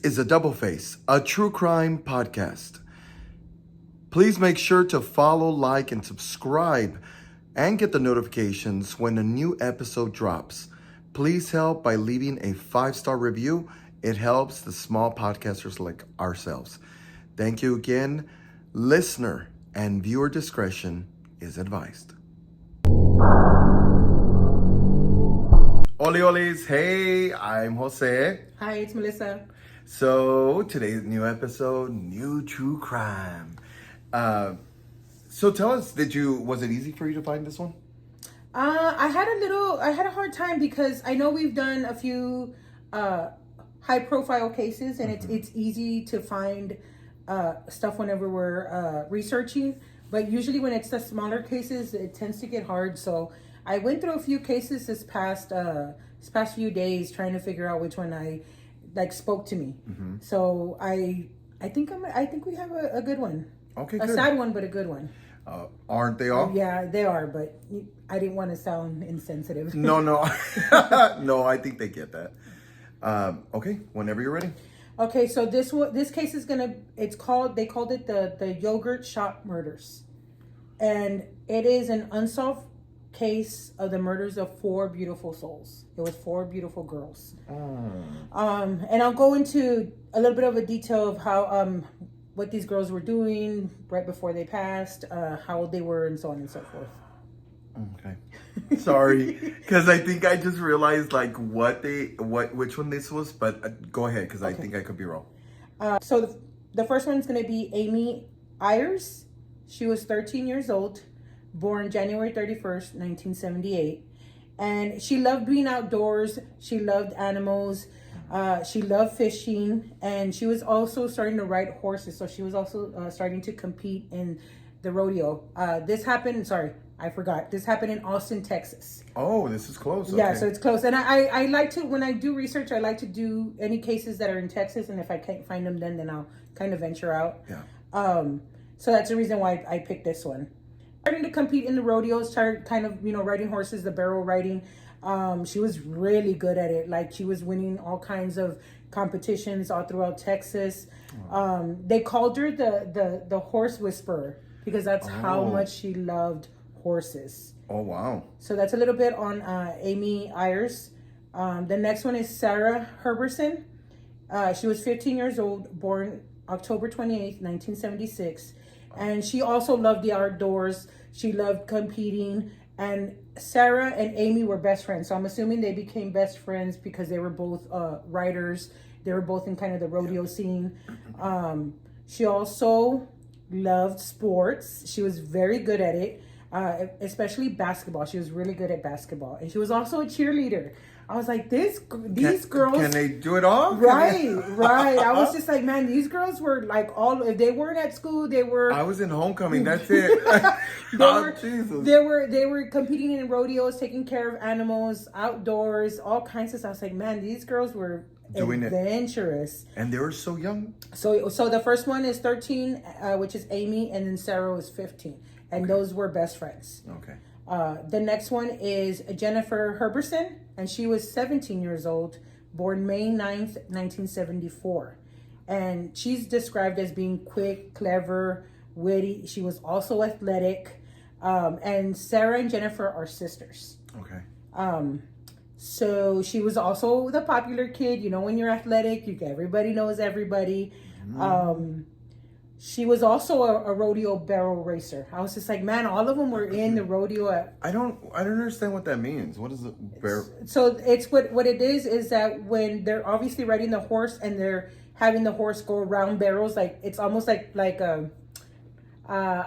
is A Double Face, a true crime podcast. Please make sure to follow, like, and subscribe and get the notifications when a new episode drops. Please help by leaving a 5-star review. It helps the small podcasters like ourselves. Thank you again. Listener and viewer discretion is advised. Oli Olis, hey, I'm Jose. Hi, it's Melissa. So today's new episode, new true crime. So tell us, was it easy for you to find this one? I had a hard time because I know we've done a few high profile cases, and it's easy to find stuff whenever we're researching. But usually when it's the smaller cases, it tends to get hard. So I went through a few cases this past few days trying to figure out which one I spoke to me. Mm-hmm. So I think we have a good one. Okay, a good. Sad one, but a good one. Aren't they all? Yeah, they are, but I didn't want to sound insensitive. No. No, I think they get that. Okay, whenever you're ready. Okay, so this case is they called it the yogurt shop murders. And it is an unsolved case of the murders of 4 beautiful souls. It was 4 beautiful girls. And I'll go into a little bit of a detail of how what these girls were doing right before they passed, how old they were, and so on and so forth. Okay. Sorry, because I think I just realized which one this was, but go ahead, because I think I could be wrong. So the first one's going to be Amy Ayers. She was 13 years old, born January 31st, 1978. And she loved being outdoors. She loved animals. She loved fishing. And she was also starting to ride horses. So she was also starting to compete in the rodeo. This happened in Austin, Texas. Oh, this is close. Yeah, okay. so it's close. And I like to, when I do research, I like to do any cases that are in Texas. And if I can't find them, then I'll kind of venture out. Yeah. So that's the reason why I picked this one. Starting to compete in the rodeos, started kind of, riding horses, the barrel riding. She was really good at it. Like, she was winning all kinds of competitions all throughout Texas. They called her the horse whisperer because that's how much she loved horses. Oh, wow. So that's a little bit on Amy Ayers. The next one is Sarah Herberson. She was 15 years old, born October 28th, 1976. And she also loved the outdoors. She loved competing. And Sarah and Amy were best friends. So I'm assuming they became best friends because they were both riders. They were both in kind of the rodeo scene. She also loved sports. She was very good at it, especially basketball. She was really good at basketball. And she was also a cheerleader. I was like, these girls... Can they do it all? Right. I was just like, man, these girls were like if they weren't at school, they were... I was in homecoming, that's it. Jesus. They were competing in rodeos, taking care of animals, outdoors, all kinds of stuff. I was like, man, these girls were doing adventurous. And they were so young. So the first one is 13, which is Amy, and then Sarah was 15. And those were best friends. Okay. The next one is Jennifer Herberson, and she was 17 years old, born May 9th, 1974. And she's described as being quick, clever, witty. She was also athletic. And Sarah and Jennifer are sisters. Okay. So she was also the popular kid. When you're athletic, everybody knows everybody. Mm-hmm. She was also a rodeo barrel racer. I was just like, man, all of them were in the rodeo. I don't understand what that means. What is it? So it's what it is that when they're obviously riding the horse and they're having the horse go around barrels, like it's almost like I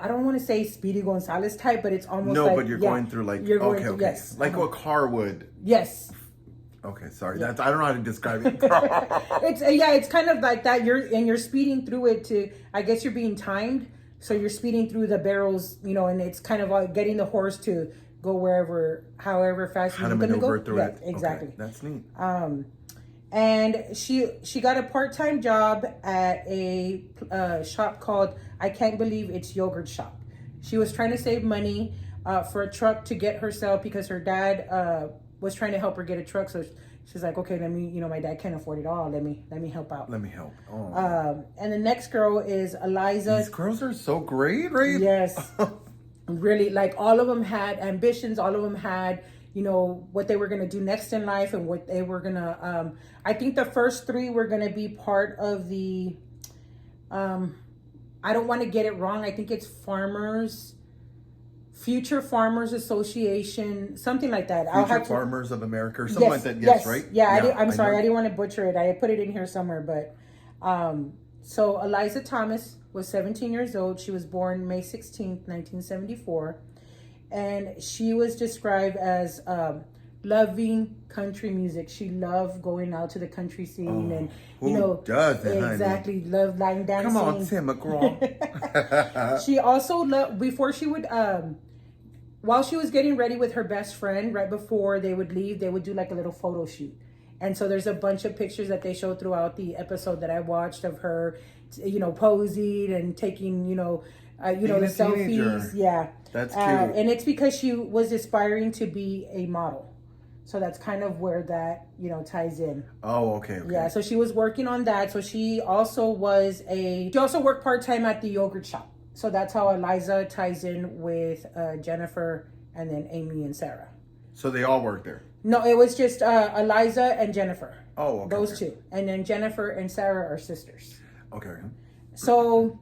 don't want to say Speedy Gonzalez type, but it's almost but you're going through okay. Yes, like what a car would. Yes. Okay, sorry. Yeah. I don't know how to describe it. It's kind of like that. You're speeding through it to, I guess you're being timed. So you're speeding through the barrels, and it's kind of like getting the horse to go however fast you're going to go. Through it. Exactly. Okay, that's neat. And she got a part-time job at a shop called I Can't Believe It's Yogurt Shop. She was trying to save money for a truck to get herself because her dad was trying to help her get a truck. So She's like, okay, let me, my dad can't afford it all. Let me help out. Let me help. Oh. And the next girl is Eliza. These girls are so great, right? Yes. Really, like all of them had ambitions. All of them had, what they were going to do next in life and what they were going to, I think the first three were going to be part of the, I don't want to get it wrong. I think it's Future Farmers Association, something like that. Future Farmers of America or something like that. Yes, right? Yeah, I'm sorry. I didn't want to butcher it. I put it in here somewhere. But so Eliza Thomas was 17 years old. She was born May 16th, 1974. And she was described as loving country music. She loved going out to the country scene and doesn't, exactly, loved line dancing. Come on, Tim McGraw. She also loved, before she would while she was getting ready with her best friend, right before they would leave, they would do like a little photo shoot. And so there's a bunch of pictures that they show throughout the episode that I watched of her, posing and taking, the selfies. Teenager. Yeah. That's cute. And it's because she was aspiring to be a model. So that's kind of where that, ties in. Oh, okay. Yeah, so she was working on that. So she also worked part-time at the yogurt shop. So that's how Eliza ties in with Jennifer and then Amy and Sarah. So they all work there? No, it was just Eliza and Jennifer. Oh, okay. Those two. And then Jennifer and Sarah are sisters. Okay. So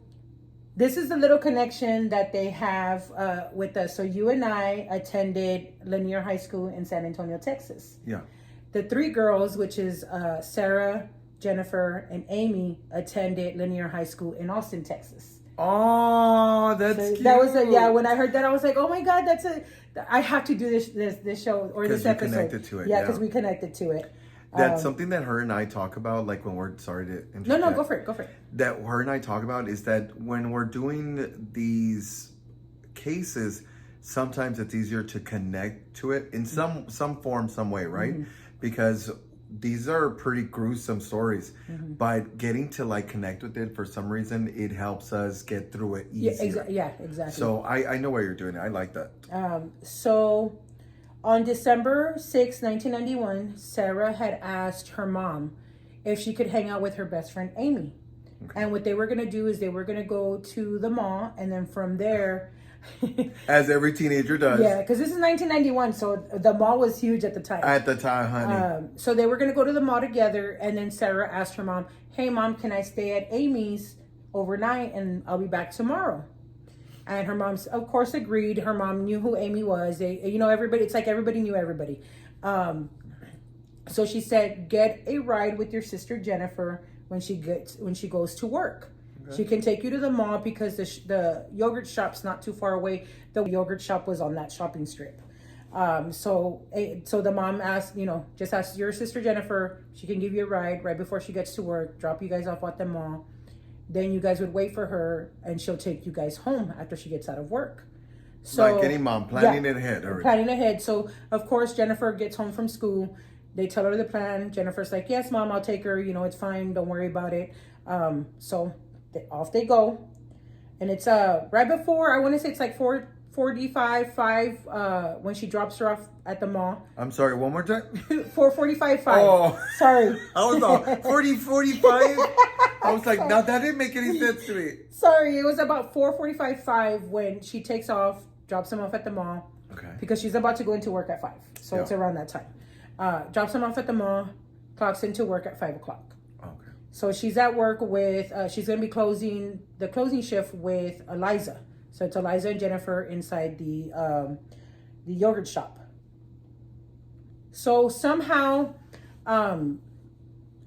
this is the little connection that they have with us. So you and I attended Lanier High School in San Antonio, Texas. Yeah. The three girls, which is Sarah, Jennifer, and Amy, attended Lanier High School in Austin, Texas. Oh, that's cute. That was when I heard that, I was like, oh my God, I have to do this show or this episode. Connected to it. Yeah, because we connected to it. That's something that her and I talk about, like when we're, sorry to interrupt. No, go for it. That her and I talk about is that when we're doing these cases, sometimes it's easier to connect to it in some form, some way, right? Mm-hmm. Because these are pretty gruesome stories, but getting to like connect with it for some reason, it helps us get through it easier. Yeah, exactly. So I know why you're doing it. I like that. So on December 6, 1991, Sarah had asked her mom if she could hang out with her best friend, Amy. Okay. And what they were going to do is they were going to go to the mall, and then from there... As every teenager does. Yeah, because this is 1991, so the mall was huge at the time. At the time, honey. So they were going to go to the mall together, and then Sarah asked her mom, hey, Mom, can I stay at Amy's overnight, and I'll be back tomorrow? And her mom, of course, agreed. Her mom knew who Amy was. Everybody, it's like everybody knew everybody. So she said, get a ride with your sister Jennifer when she goes to work. Okay. She can take you to the mall because the yogurt shop's not too far away. The yogurt shop was on that shopping strip. So the mom asked, just ask your sister Jennifer. She can give you a ride right before she gets to work, drop you guys off at the mall. Then you guys would wait for her, and she'll take you guys home after she gets out of work. So, like any mom, planning it ahead. Already. Planning ahead. So, of course, Jennifer gets home from school. They tell her the plan. Jennifer's like, yes, Mom, I'll take her. It's fine. Don't worry about it. So off they go. And it's right before, I want to say it's like 4:45 when she drops her off at the mall. I'm sorry, one more time? 4:45. Oh. Sorry. I was on 45. I was like, no, that didn't make any sense to me. Sorry, it was about 4:45 when she takes off, drops him off at the mall. Okay. Because she's about to go into work at 5. So it's around that time. Drops him off at the mall, clocks into work at 5 o'clock. Okay. So she's at work with, she's going to be closing the closing shift with Eliza. So it's Eliza and Jennifer inside the yogurt shop. So somehow,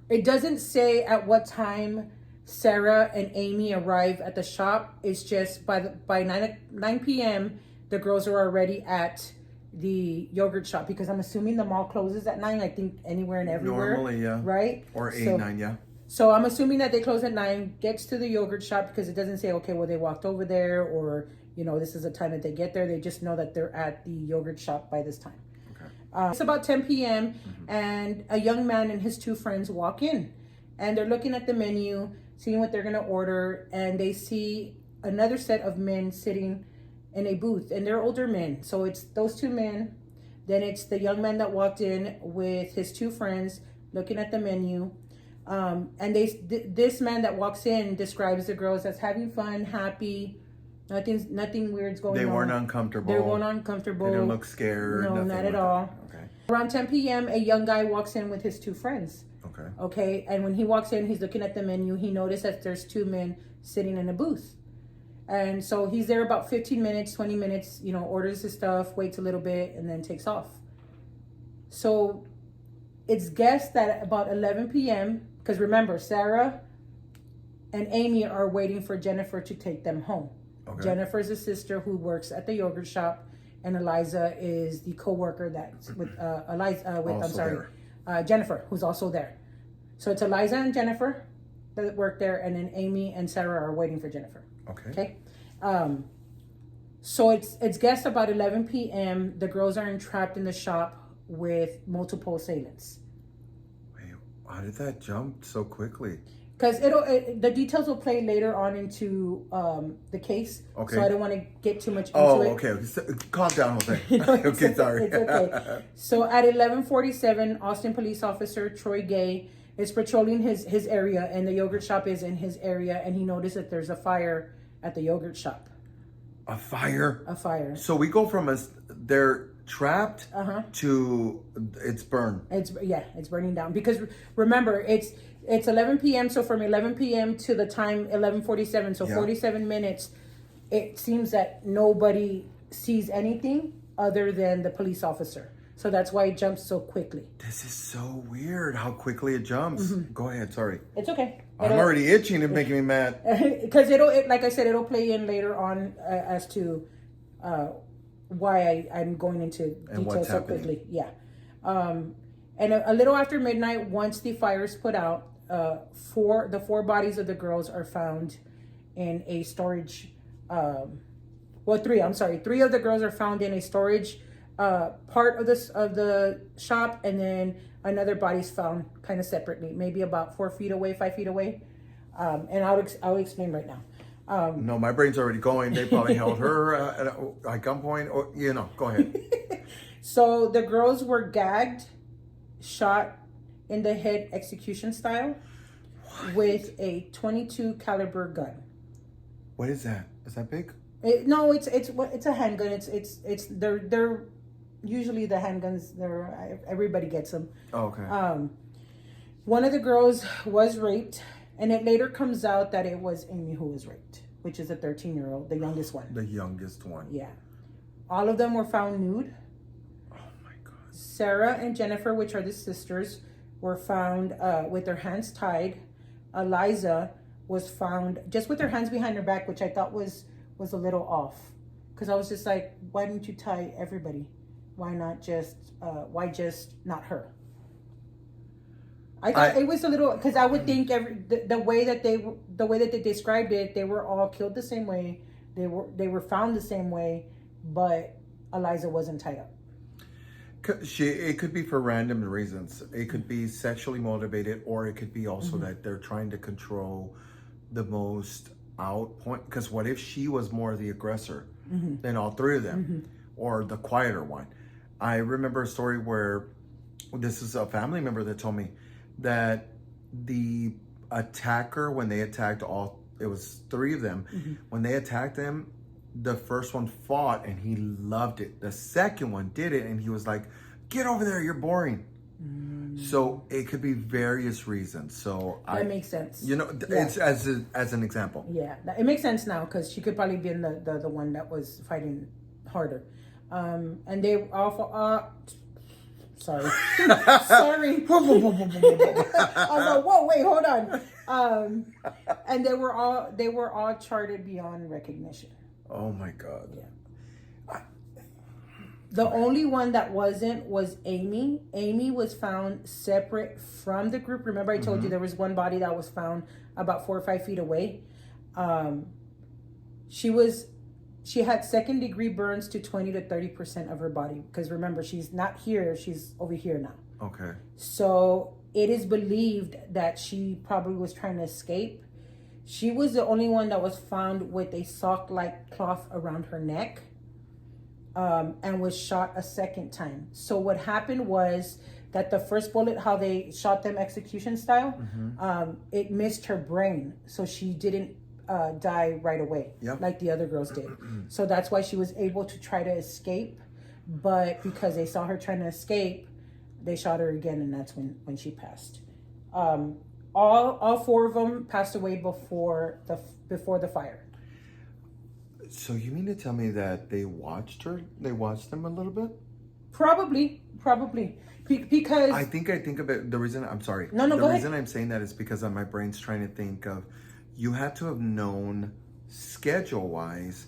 it doesn't say at what time Sarah and Amy arrive at the shop. It's just by 9 p.m. the girls are already at the yogurt shop, because I'm assuming the mall closes at 9. I think anywhere and everywhere. Normally, yeah. Right? Or 8, 9, yeah. So I'm assuming that they close at 9, gets to the yogurt shop, because it doesn't say, okay, well, they walked over there, or, this is the time that they get there. They just know that they're at the yogurt shop by this time. It's about 10 p.m. And a young man and his 2 friends walk in, and they're looking at the menu, seeing what they're going to order, and they see another set of men sitting in a booth, and they're older men. So it's those 2 men. Then it's the young man that walked in with his two friends looking at the menu. And this man that walks in describes the girls as having fun, happy, nothing weird's going on. They weren't uncomfortable. They weren't uncomfortable. They didn't look scared. No, not at all. Okay. Around 10 p.m., a young guy walks in with his two friends. Okay. Okay, and when he walks in, he's looking at the menu. He noticed that there's two men sitting in a booth. And so he's there about 15 minutes, 20 minutes, orders his stuff, waits a little bit, and then takes off. So it's guessed that about 11 p.m., because remember, Sarah and Amy are waiting for Jennifer to take them home. Okay. Jennifer's a sister who works at the yogurt shop, and Eliza is the co-worker that's with Jennifer, who's also there. So it's Eliza and Jennifer that work there, and then Amy and Sarah are waiting for Jennifer. Okay. So it's guessed about 11 p.m. The girls are entrapped in the shop with multiple assailants. Wait, how did that jump so quickly? Because the details will play later on into the case. Okay. So I don't want to get too much into it. Okay. Calm down, Jose. Okay, sorry. It's okay. So at 11:47, Austin police officer Troy Gay is patrolling his area, and the yogurt shop is in his area, and he noticed that there's a fire at the yogurt shop. A fire? A fire. So we go from they're trapped to it's burned. It's burning down. Because remember, it's 11 p.m. So from 11 p.m. to the time 11:47, so 47 minutes, it seems that nobody sees anything other than the police officer. So that's why it jumps so quickly. This is so weird how quickly it jumps. Mm-hmm. Go ahead, sorry. It's okay. I'm already itching and making me mad. Because like I said, it'll play in later on as to why I'm going into details so quickly. Yeah. And a little after midnight, once the fire is put out, the four bodies of the girls are found in a storage. Three. I'm sorry. 3 of the girls are found in a storage part of the shop, and then another body's found kind of separately, maybe about 4 feet away, 5 feet away. And I'll explain right now. No, my brain's already going. They probably held her at gunpoint, or go ahead. So the girls were gagged, shot in the head execution style with a .22 caliber gun. What is that? Is that big? No, it's a handgun. They're usually the handguns. Everybody gets them. Oh, okay. One of the girls was raped, and it later comes out that it was Amy who was raped, which is a 13-year-old, the youngest one. The youngest one. Yeah. All of them were found nude. Oh my God. Sarah and Jennifer, which are the sisters, were found with their hands tied. Eliza was found just with her hands behind her back, which I thought was a little off, because I was just like, why didn't you tie everybody? Why just not her? I thought it was a little, because I would think the way that they described it, they were all killed the same way, they were found the same way, but Eliza wasn't tied up. It could be for random reasons. It could be sexually motivated, or it could be also that they're trying to control the most outpoint. Because what if she was more the aggressor than all 3 of them, or the quieter one? I remember a story where this is a family member that told me that the attacker, when they attacked it was 3 of them, when they attacked them, the first one fought and he loved it. The second one did it and he was like, get over there, you're boring. So it could be various reasons. So that makes sense. It's as an example. Yeah, it makes sense now, because she could probably be the one that was fighting harder. And they all sorry. Sorry. I was like, whoa, wait, hold on. And they were all charted beyond recognition. Oh my God. Yeah. The only one that wasn't was Amy. Amy was found separate from the group. Remember I told you there was one body that was found about 4 or 5 feet away. She had 2nd-degree burns to 20 to 30% of her body. Because remember, she's not here. She's over here now. Okay. So it is believed that she probably was trying to escape. She was the only one that was found with a sock-like cloth around her neck. and was shot a second time. So what happened was that the first bullet, how they shot them execution style, it missed her brain. So she didn't die right away like the other girls did. So that's why she was able to try to escape. But because they saw her trying to escape, they shot her again, and that's when she passed. All four of them passed away before the fire. So you mean to tell me that they watched her? They watched them a little bit? Probably. Because I think of it. The reason I'm sorry. No, the go ahead. reason I'm saying that is because my brain's trying to think of. You had to have known schedule wise.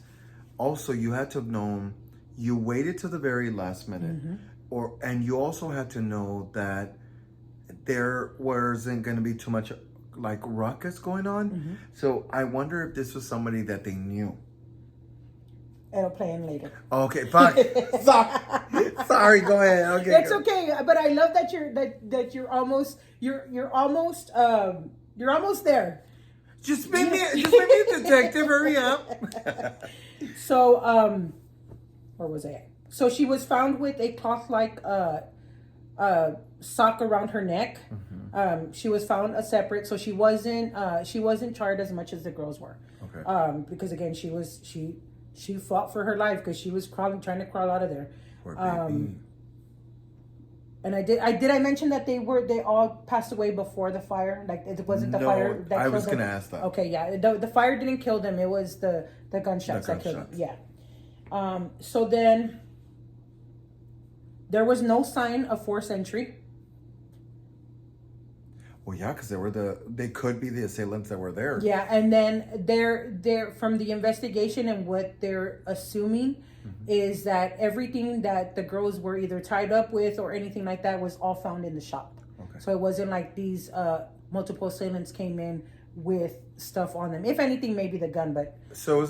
Also, you had to have known. You waited to the very last minute, and you also had to know that there wasn't going to be too much like ruckus going on. So I wonder if this was somebody that they knew. It'll play in later. Okay, fuck. Sorry, go ahead. Okay, it's okay, but I love that you're almost there. Just make me a detective. Hurry up. So, where was I at? So she was found with a cloth-like sock around her neck. She was found a separate, so she wasn't charred as much as the girls were. Okay. Because again, she fought for her life because she was trying to crawl out of there. Poor baby. And I mention that they all passed away before the fire? Like it wasn't the fire that I killed was them? gonna ask that. Okay, yeah. The fire didn't kill them. It was the gunshots that killed them. Yeah. So then there was no sign of forced entry. Well, yeah, because they could be the assailants that were there. Yeah, and then they're from the investigation and what they're assuming is that everything that the girls were either tied up with or anything like that was all found in the shop. Okay. So it wasn't like these multiple assailants came in with stuff on them. If anything, maybe the gun, but... So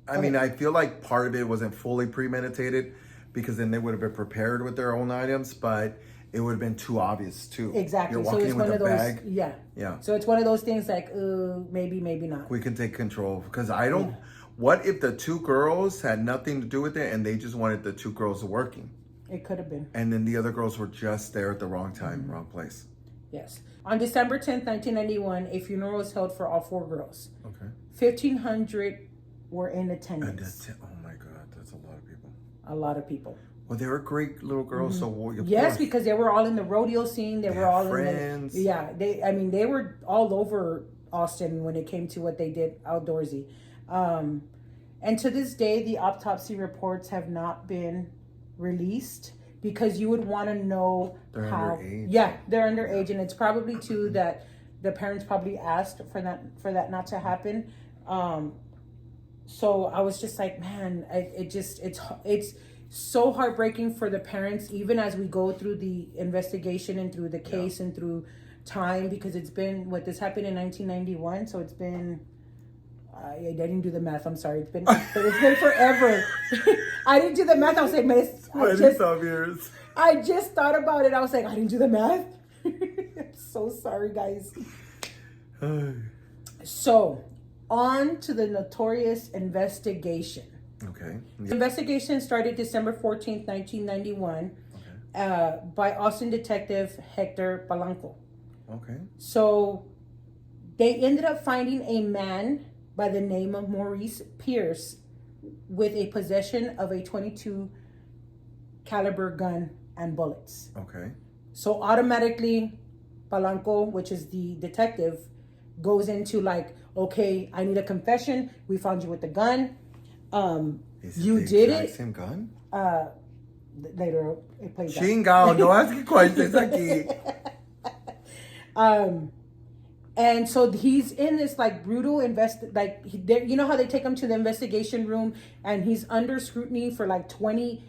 I feel like part of it wasn't fully premeditated because then they would have been prepared with their own items, but it would have been too obvious too. Exactly. You're walking in with a bag. Yeah. So it's one of those things like, maybe not. We can take control because I don't... Yeah. What if the two girls had nothing to do with it and they just wanted the two girls working? It could have been. And then the other girls were just there at the wrong time, wrong place. Yes. On December 10th, 1991, a funeral was held for all four girls. Okay. 1,500 were in attendance. Oh my God, that's a lot of people. A lot of people. Well, they were great little girls, so yes, because they were all in the rodeo scene. They were all friends. They were all over Austin when it came to what they did outdoorsy. And to this day, the autopsy reports have not been released because you would want to know they're how. Underage. Yeah, they're underage, and it's probably too that the parents probably asked for that not to happen. So I was just like, man, it's so heartbreaking for the parents, even as we go through the investigation and through the case and through time, because it's been this happened in 1991, so it's been. I didn't do the math. I'm sorry. It's been forever. I didn't do the math. I was like, man, 25 years. I just thought about it. I was like, I didn't do the math. I'm so sorry, guys. So, on to the notorious investigation. Okay. The investigation started December 14th, 1991, by Austin detective Hector Palanco. Okay. So, they ended up finding a man by the name of Maurice Pierce with a possession of a .22 caliber gun and bullets. Okay. So automatically, Palanco, which is the detective, goes into like, okay, I need a confession. We found you with the gun. You did it. Same gun? Later, it plays out. Chingao, no asking questions aquí. And so he's in this like brutal you know how they take him to the investigation room and he's under scrutiny for like 20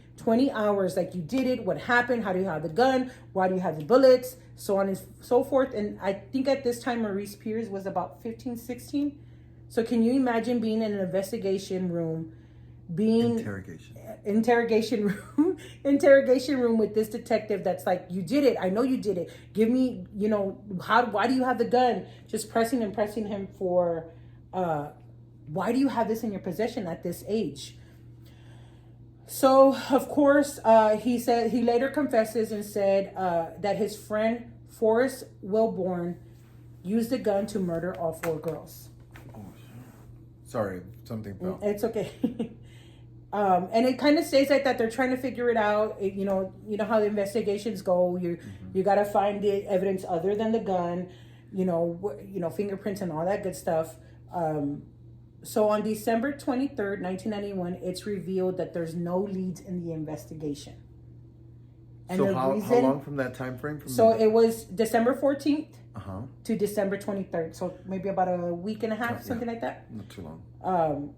hours. Like, you did it. What happened? How do you have the gun? Why do you have the bullets? So on and so forth. And I think at this time, Maurice Pierce was about 15, 16. So can you imagine being in an investigation room, interrogation room with this detective that's like, you did it. I know you did it. Give me, why do you have the gun? Just pressing him for, why do you have this in your possession at this age? So, of course, he said he later confesses and said that his friend Forrest Wilborn used a gun to murder all 4 girls. Oh, sorry, something fell. It's okay. And it kind of stays like that. They're trying to figure it out. You know how the investigations go. You got to find the evidence other than the gun. Fingerprints and all that good stuff. So on December 23rd, 1991, it's revealed that there's no leads in the investigation. And so how long from that time frame? It was December 14th uh-huh. to December 23rd. So maybe about a week and a half, something like that. Not too long.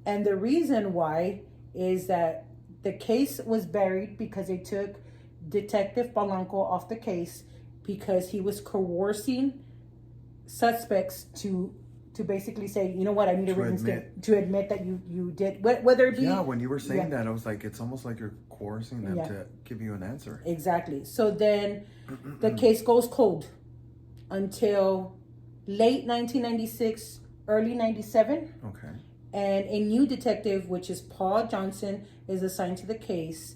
And the reason why is that the case was buried because they took Detective Polanco off the case because he was coercing suspects to basically say, you know what, I need a written statement to admit that you did, whether it be... Yeah, when you were saying that, I was like, it's almost like you're coercing them to give you an answer. Exactly. So then the case goes cold until late 1996, early 97. Okay. And a new detective, which is Paul Johnson, is assigned to the case.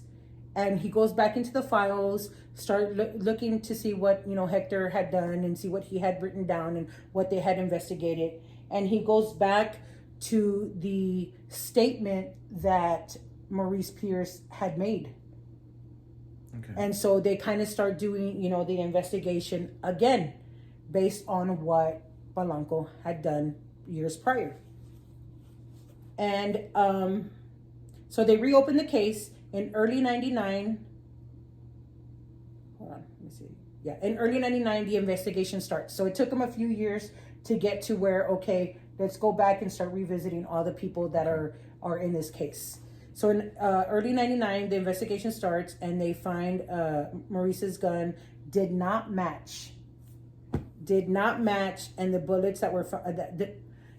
And he goes back into the files, start looking to see what, Hector had done and see what he had written down and what they had investigated. And he goes back to the statement that Maurice Pierce had made. Okay. And so they kind of start doing, the investigation again based on what Polanco had done years prior. And so they reopened the case in early 99. Hold on, let me see. Yeah, in early 99, the investigation starts. So it took them a few years to get to where, okay, let's go back and start revisiting all the people that are in this case. So in early 99, the investigation starts and they find Maurice's gun did not match. And the bullets that were...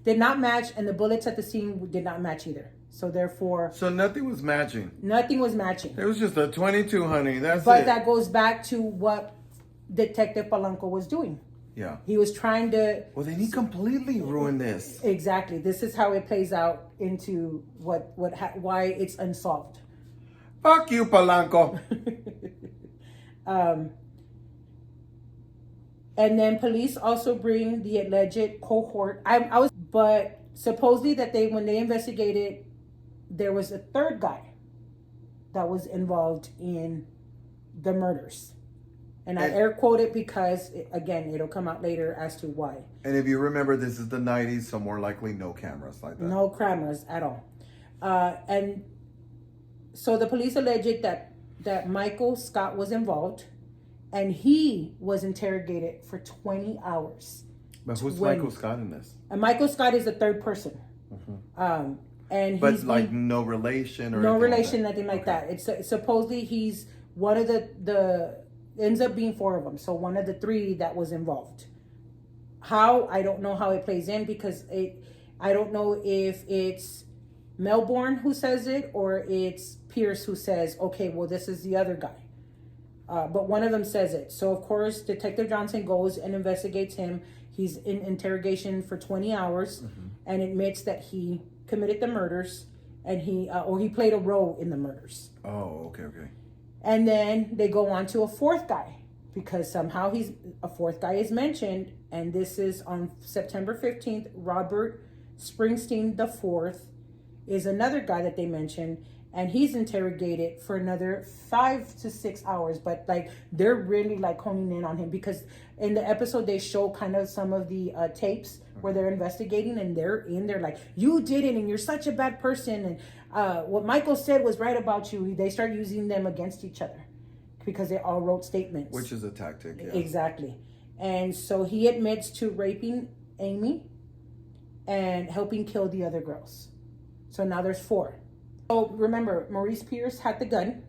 did not match, and the bullets at the scene did not match either. So therefore... So nothing was matching? Nothing was matching. It was just a 22, honey. That's But that goes back to what Detective Polanco was doing. Yeah. He was trying to... Well, then he completely ruined this. Exactly. This is how it plays out into why it's unsolved. Fuck you, Polanco. And then police also bring the alleged cohort. But supposedly that when they investigated, there was a third guy that was involved in the murders. And I air quote it because, again, it'll come out later as to why. And if you remember, this is the 90s, so more likely no cameras like that. No cameras at all. And so the police alleged that Michael Scott was involved, and he was interrogated for 20 hours. But who's Michael Scott in this? And Michael Scott is the third person. Mm-hmm. And but like no relation or no relation, nothing like that. It's supposedly he's one of the ends up being 4 of them. So one of the 3 that was involved. How? I don't know how it plays in because I don't know if it's Melbourne who says it or it's Pierce who says, okay, well, this is the other guy. But one of them says it. So, of course, Detective Johnson goes and investigates him. He's in interrogation for 20 hours and admits that he committed the murders and he played a role in the murders. Oh, okay. And then they go on to a 4th guy because somehow a 4th guy is mentioned. And this is on September 15th. Robert Springsteen IV is another guy that they mentioned. And he's interrogated for another 5 to 6 hours. But like they're really like honing in on him because in the episode they show kind of some of the tapes where they're investigating and they're like, you did it and you're such a bad person. And what Michael said was right about you. They start using them against each other because they all wrote statements. Which is a tactic, yeah. Exactly. And so he admits to raping Amy and helping kill the other girls. So now there's 4. So remember, Maurice Pierce had the gun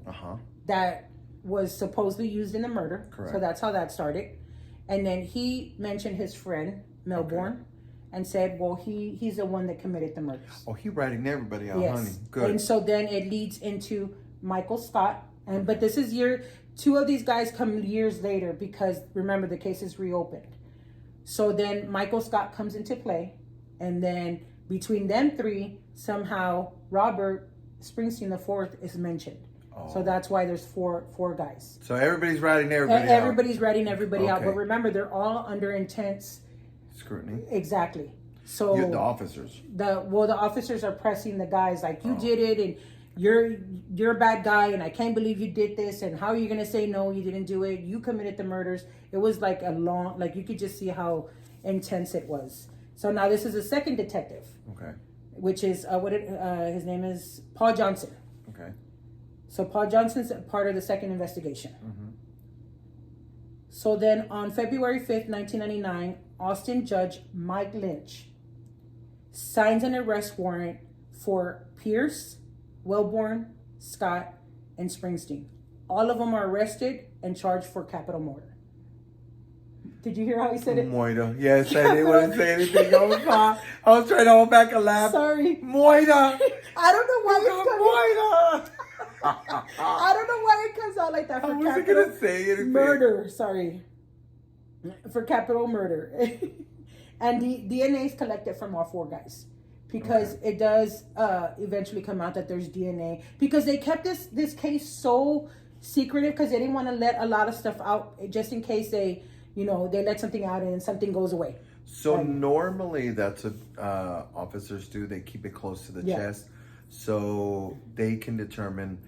that was supposedly used in the murder. Correct. So that's how that started. And then he mentioned his friend, Melbourne, and said, well, he's the one that committed the murders. Oh, he ratting everybody out, yes. Honey. Good. And so then it leads into Michael Scott. But this is 2 of these guys come years later because, remember, the case is reopened. So then Michael Scott comes into play. And then between them 3, somehow Robert Springsteen, the fourth, is mentioned. Oh. So that's why there's four guys. So everybody's ratting everybody out. Everybody's ratting everybody out. Okay. But remember, they're all under intense Scrutiny. Exactly. So The officers. the officers are pressing the guys like, you did it, and you're a bad guy, and I can't believe you did this, and how are you gonna say no, you didn't do it, you committed the murders. It was like a long, like you could just see how intense it was. So now this is a second detective. Okay. Which is his name is Paul Johnson. Okay. So Paul Johnson's part of the second investigation. Mm-hmm. So then on February 5th, 1999, Austin Judge Mike Lynch signs an arrest warrant for Pierce, Wellborn, Scott, and Springsteen. All of them are arrested and charged for capital murder. Did you hear how he said it? Moida. Yes, I didn't want to say anything. I was trying to hold back a laugh. Sorry. Moida. I don't know why it's coming. Moida. I don't know why it comes out like that. I For wasn't capital going to say anything. murder. Sorry. For capital murder. And the DNA is collected from all four guys. Because it does eventually come out that there's DNA. Because they kept this case so secretive because they didn't want to let a lot of stuff out just in case they let something out and something goes away. So normally that's what officers do. They keep it close to the chest so they can determine,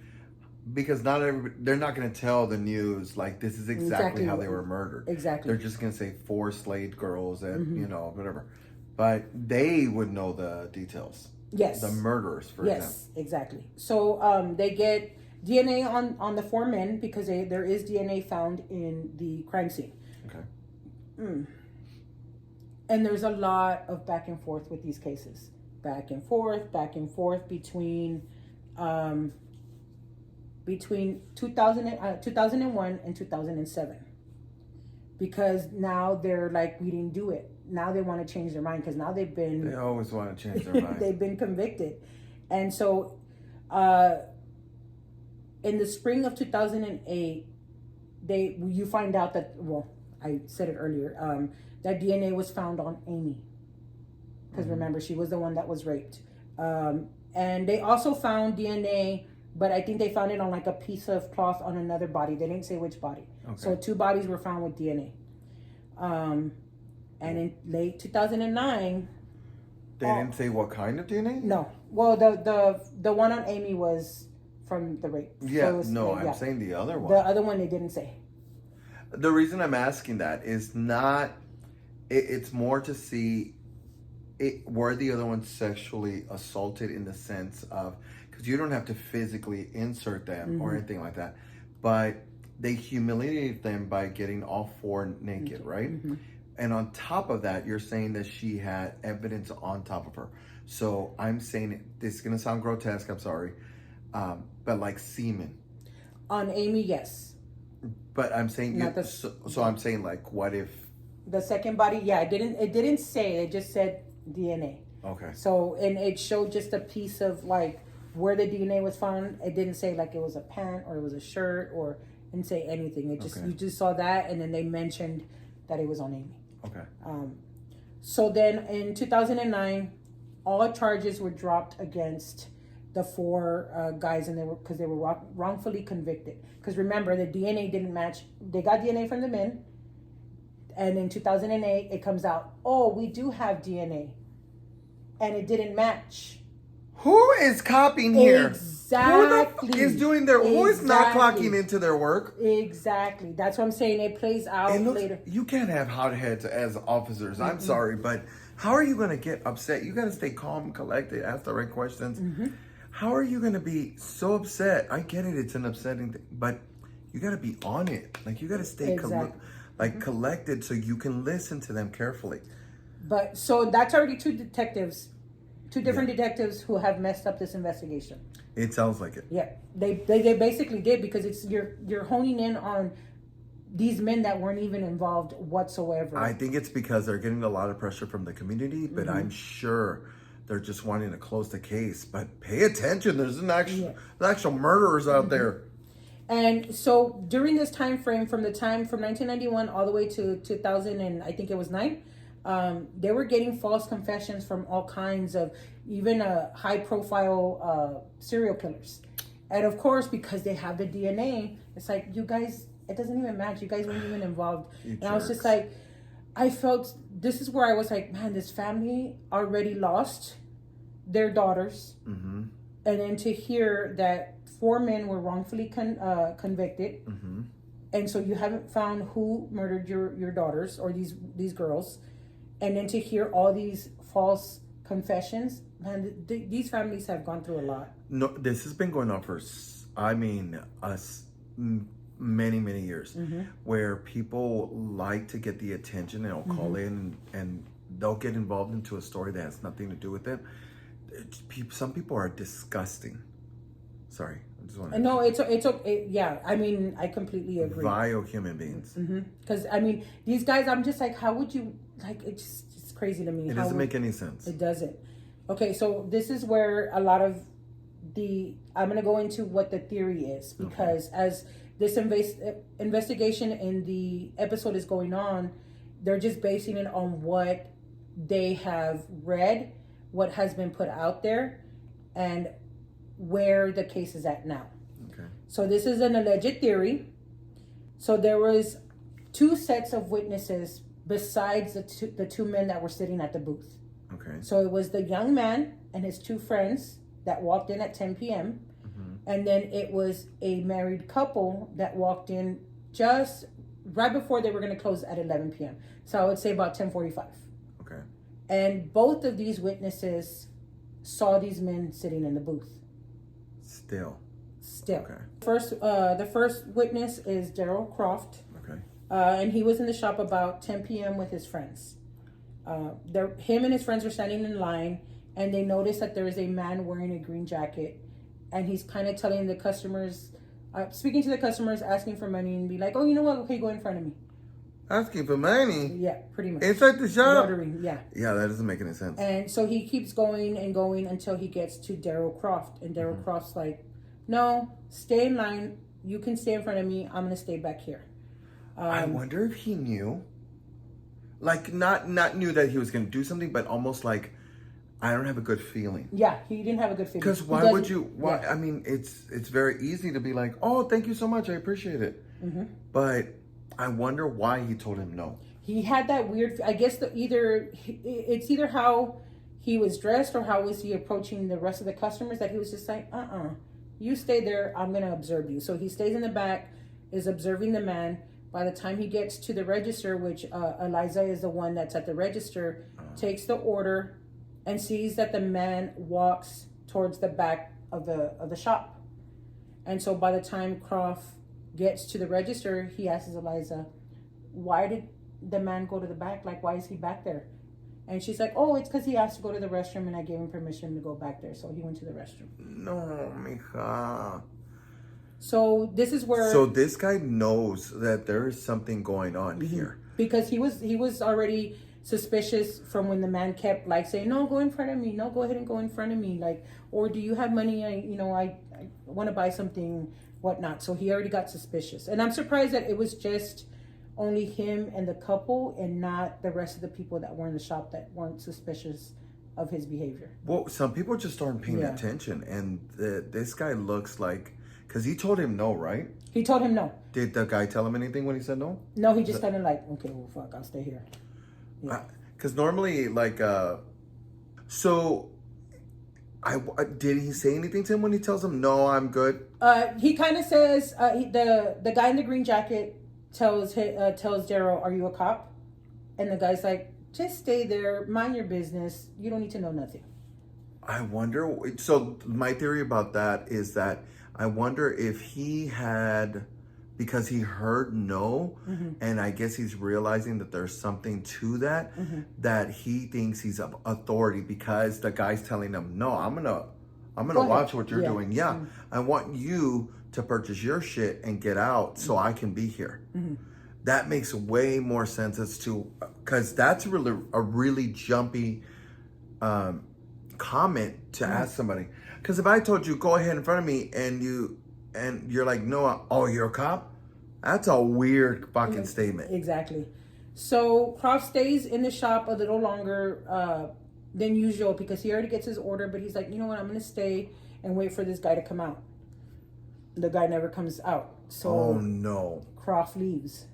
because they're not going to tell the news like this is exactly how they were murdered. Exactly. They're just going to say 4 slaved girls and whatever. But they would know the details. Yes. The murderers, for example. Yes, exactly. So they get DNA on the 4 men because there is DNA found in the crime scene. Okay. And there's a lot of back and forth with these cases. Back and forth between 2001 and 2007. Because now they're like, we didn't do it. Now they want to change their mind because now they always want to change their mind. They've been convicted. And so in the spring of 2008, you find out that, well, I said it earlier, that DNA was found on Amy. Because remember, she was the one that was raped. And they also found DNA, but I think they found it on like a piece of cloth on another body. They didn't say which body. Okay. So 2 bodies were found with DNA. And in late 2009... They didn't say what kind of DNA? No. Well, the one on Amy was from the rape. Yeah, so I'm saying the other one. The other one they didn't say. The reason I'm asking that is not... It's more to see... were the other ones sexually assaulted in the sense of... Because you don't have to physically insert them or anything like that. But they humiliated them by getting all 4 naked, right? Mm-hmm. And on top of that, you're saying that she had evidence on top of her. So I'm saying, this is going to sound grotesque, I'm sorry. But like semen. On Amy, yes. But I'm saying, so I'm saying like, what if... The second body, yeah, it didn't say, it just said DNA. Okay. So, and it showed just a piece of like where the DNA was found. It didn't say like it was a pant or it was a shirt or didn't say anything. It just, you just saw that, and then they mentioned that it was on Amy. Okay. So then in 2009, all charges were dropped against the 4 guys, and they were wrongfully convicted. Because remember, the DNA didn't match. They got DNA from the men, and in 2008, it comes out, oh, we do have DNA, and it didn't match. Who is copying here? Exactly. Who is doing who is not clocking into their work? Exactly. That's what I'm saying. It plays out later. You can't have hot heads as officers. I'm sorry, but how are you going to get upset? You got to stay calm, collected, ask the right questions. How are you going to be so upset? I get it. It's an upsetting thing, but you got to be on it. Like, you got to stay collected so you can listen to them carefully. But so that's already 2 different detectives who have messed up this investigation. It sounds like it. Yeah, they basically did, because it's you're honing in on these men that weren't even involved whatsoever. I think it's because they're getting a lot of pressure from the community, but I'm sure they're just wanting to close the case. But pay attention, there's actual murderers out there. And so during this time frame, from 1991 all the way to 2000, and I think it was 9, They were getting false confessions from all kinds of even high profile serial killers. And of course, because they have the DNA, it's like, you guys, it doesn't even match. You guys weren't even involved. And I was just like, I felt, this is where I was like, man, this family already lost their daughters. Mm-hmm. And then to hear that 4 men were wrongfully convicted. Mm-hmm. And so you haven't found who murdered your daughters or these girls. And then to hear all these false confessions, man, these families have gone through a lot. No, this has been going on for, many years, Mm-hmm. where people like to get the attention and they'll call in and they'll get involved into a story that has nothing to do with them. Some people are disgusting. Sorry, I just want to. No, it's okay. Yeah, I mean, I completely agree. Vile human beings. Because I mean, these guys, I'm just like, how would you like? It's crazy to me. It doesn't make any sense. It doesn't. Okay, so this is where a lot of I'm gonna go into what the theory is, because as this investigation in the episode is going on, they're just basing it on what they have read, what has been put out there, and where the case is at now. Okay. So this is an alleged theory. So there was 2 sets of witnesses besides the two men that were sitting at the booth. Okay. So it was the young man and his 2 friends that walked in at 10 p.m. And then it was a married couple that walked in just right before they were going to close at 11 p.m. So I would say about 10:45. Okay. And both of these witnesses saw these men sitting in the booth. Still. Okay. The first witness is Daryl Croft. Okay. And he was in the shop about 10 p.m. with his friends. Him and his friends are standing in line, and they notice that there is a man wearing a green jacket, and he's kind of telling the customers, speaking to the customers, asking for money, and be like, "Oh, you know what? Okay, go in front of me." Asking for money? Yeah, pretty much. Inside the shop? Ordering, yeah. Yeah, that doesn't make any sense. And so he keeps going and going until he gets to Daryl Croft, and Daryl Croft's like, "No, stay in line. You can stay in front of me. I'm gonna stay back here." I wonder if he knew, like not knew that he was going to do something, but almost like, I don't have a good feeling. Yeah, he didn't have a good feeling. Because why would you? Why? Yeah. I mean, it's very easy to be like, "Oh, thank you so much. I appreciate it." But I wonder why he told him no. He had that weird. I guess it's either how he was dressed or how was he approaching the rest of the customers, that he was just like, you stay there. I'm gonna observe you. So he stays in the back, is observing the man. By the time he gets to the register, which Eliza is the one that's at the register, takes the order and sees that the man walks towards the back of the shop. And so by the time Croft gets to the register, he asks Eliza, "Why did the man go to the back? Like, why is he back there?" And she's like, "Oh, it's because he asked to go to the restroom and I gave him permission to go back there. So he went to the restroom." No, mija. So this is where... So this guy knows that there is something going on here. Because he was already suspicious from when the man kept like saying, "No, go in front of me. No, go ahead and go in front of me." Like, or do you have money? I want to buy something, whatnot. So he already got suspicious. And I'm surprised that it was just only him and the couple and not the rest of the people that were in the shop that weren't suspicious of his behavior. Well, some people just aren't paying attention. And this guy looks like... Because he told him no, right? He told him no. Did the guy tell him anything when he said no? No, he just kind of like, "Okay, well, fuck, I'll stay here." Because normally, like, so... did he say anything to him when he tells him, "No, I'm good"? He kind of says, the guy in the green jacket tells Daryl, "Are you a cop?" And the guy's like, "Just stay there, mind your business. You don't need to know nothing." I wonder... So my theory about that is that I wonder if he had... Because he heard no, and I guess he's realizing that there's something to that, that he thinks he's of authority because the guy's telling him, "No, I'm gonna watch what you're doing. Yeah, I want you to purchase your shit and get out so I can be here." That makes way more sense as to, because that's really a really jumpy comment to ask somebody. Because if I told you, "Go ahead in front of me," and you're like, "No, oh, you're a cop?" That's a weird fucking statement. Exactly. So Croft stays in the shop a little longer than usual because he already gets his order, but he's like, you know what, I'm going to stay and wait for this guy to come out. The guy never comes out. So Oh no. Croft leaves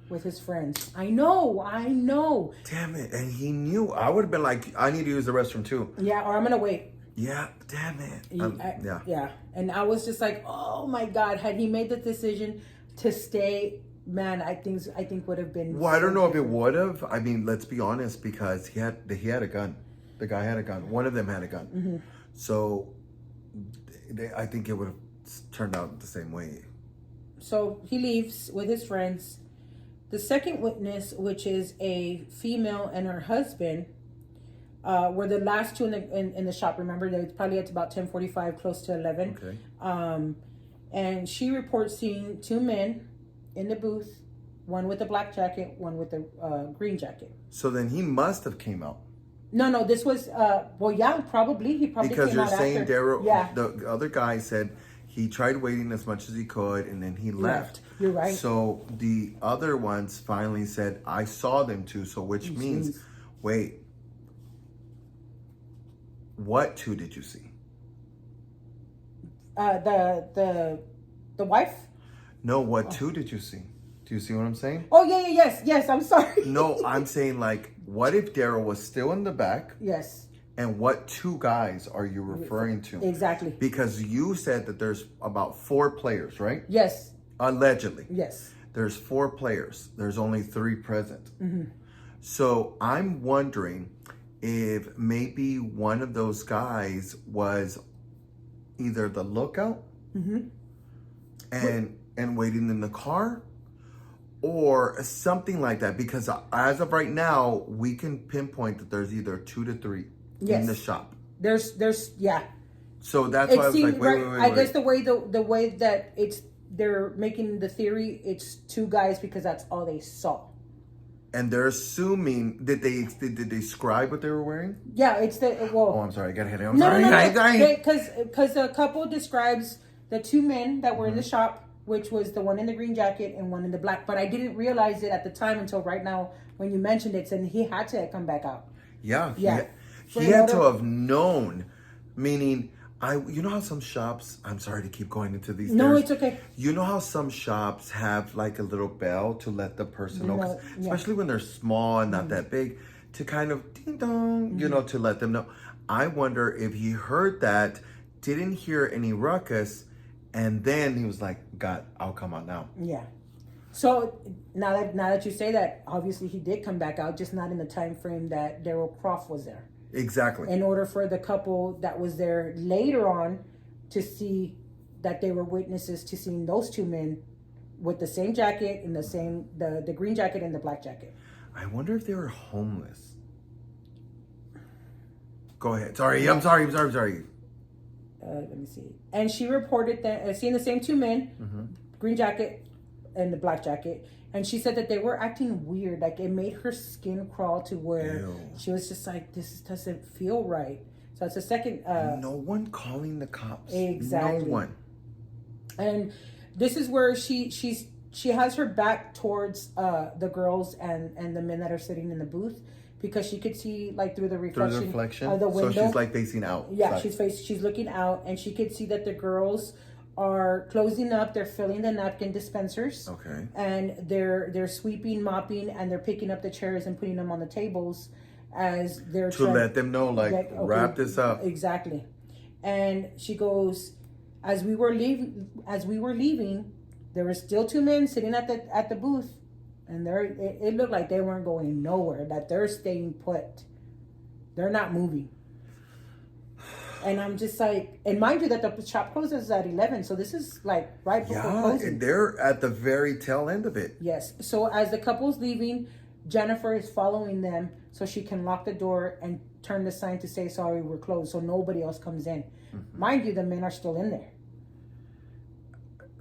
with his friends. I know. Damn it. And he knew. I would have been like, I need to use the restroom too. Yeah, or I'm going to wait. Yeah, damn it. Yeah. Yeah. And I was just like, oh my God, had he made the decision to stay, man, I think would have been. Well, I don't know if it would have. I mean, let's be honest, because he had a gun. The guy had a gun. One of them had a gun. Mm-hmm. So I think it would have turned out the same way. So he leaves with his friends. The second witness, which is a female and her husband, were the last two in the shop. Remember, they probably at about 10:45, close to 11. Okay. And she reports seeing two men in the booth, one with a black jacket, one with a green jacket. So then he must have came out. No, this was probably he probably Because came you're out saying after. Daryl, Yeah, the other guy said he tried waiting as much as he could and then he left. You're right. So the other ones finally said, I saw them too. So which means, wait, what two did you see? The wife. No, what two did you see? Do you see what I'm saying? Oh yeah, yes. I'm sorry. No, I'm saying like, what if Daryl was still in the back? Yes. And what two guys are you referring to? Exactly. Because you said that there's about 4 players, right? Yes. Allegedly. Yes. There's 4 players. There's only 3 present. Mm-hmm. So I'm wondering if maybe one of those guys was either the lookout and waiting in the car, or something like that. Because as of right now, we can pinpoint that there's either 2 to 3 in the shop. There's yeah. So that's why I was like, wait. I guess the way that they're making the theory, it's 2 guys because that's all they saw. And they're assuming did they describe what they were wearing? Yeah, it's the Oh, I'm sorry, I got hit. I'm sorry. Because the couple describes the 2 men that were in the shop, which was the one in the green jacket and one in the black. But I didn't realize it at the time until right now when you mentioned it, and he had to come back out. Yeah. Yeah. He had to have known, meaning, you know how some shops, I'm sorry to keep going into these. No, it's okay. You know how some shops have like a little bell to let the person know, 'cause especially when they're small and not that big, to kind of ding dong, to let them know. I wonder if he heard that, didn't hear any ruckus, and then he was like, God, I'll come out now. Yeah. So now that you say that, obviously he did come back out, just not in the time frame that Daryl Croft was there. Exactly. In order for the couple that was there later on to see that they were witnesses to seeing those 2 men with the same jacket and the green jacket and the black jacket. I wonder if they were homeless. Go ahead. Sorry, I'm sorry. Let me see. And she reported that seeing the same 2 men, green jacket and the black jacket. And she said that they were acting weird. Like, it made her skin crawl to where she was just like, this doesn't feel right. So it's a second. No one calling the cops. Exactly. No one. And this is where she has her back towards the girls and the men that are sitting in the booth, because she could see like through the reflection of the window. So she's like facing out. Yeah, she's looking out, and she could see that the girls are closing up. They're filling the napkin dispensers. Okay. And they're sweeping, mopping, and they're picking up the chairs and putting them on the tables as they're let them know, like, wrap this up. Exactly. And she goes, as we were leaving, there were still 2 men sitting at the booth, and it looked like they weren't going nowhere. That they're staying put. They're not moving. And I'm just like, and mind you that the shop closes at 11, so this is like right before closing. They're at the very tail end of it. Yes. So as the couple's leaving, Jennifer is following them so she can lock the door and turn the sign to say, sorry, we're closed, so nobody else comes in. Mind you, the men are still in there.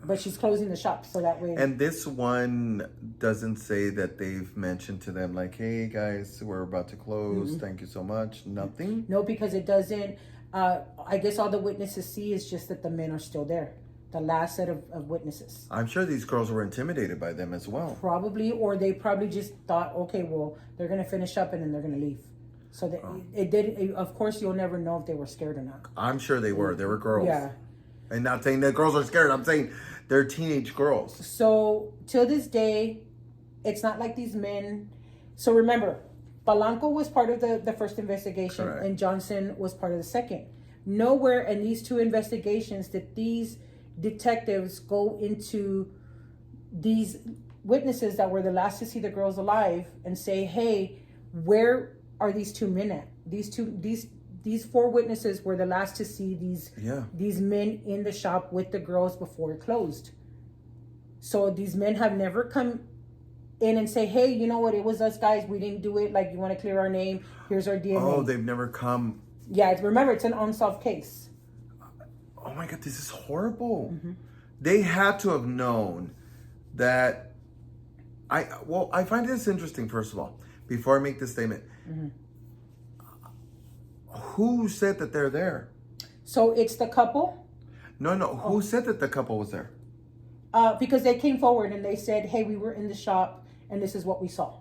But she's closing the shop so that way. And this one doesn't say that they've mentioned to them, like, hey, guys, we're about to close. Thank you so much. Nothing? No, because it doesn't. I guess all the witnesses see is just that the men are still there. the last set of witnesses. I'm sure these girls were intimidated by them as well. Probably, or they probably just thought, okay, well, they're gonna finish up and then they're gonna leave. So that it did. Of course, you'll never know if they were scared or not. I'm sure they were. They were girls. Yeah. And not saying that girls are scared. I'm saying they're teenage girls. So till this day, it's not like these men. So remember, Palanco was part of the first investigation, Correct. and Johnson was part of the second. Nowhere in these two investigations did these detectives go into these witnesses that were the last to see the girls alive and say, hey, where are these two men at? These four witnesses were the last to see these men in the shop with the girls before it closed. So these men have never come in and say, hey, you know what, it was us guys, we didn't do it, like, you want to clear our name, here's our DNA. Oh, they've never come. Yeah, remember, it's an unsolved case. Oh my God, this is horrible. They had to have known that. I find this interesting, first of all, before I make this statement. Who said that they're there? So it's the couple. No. Who said that the couple was there? Because they came forward and they said, hey, we were in the shop and this is what we saw.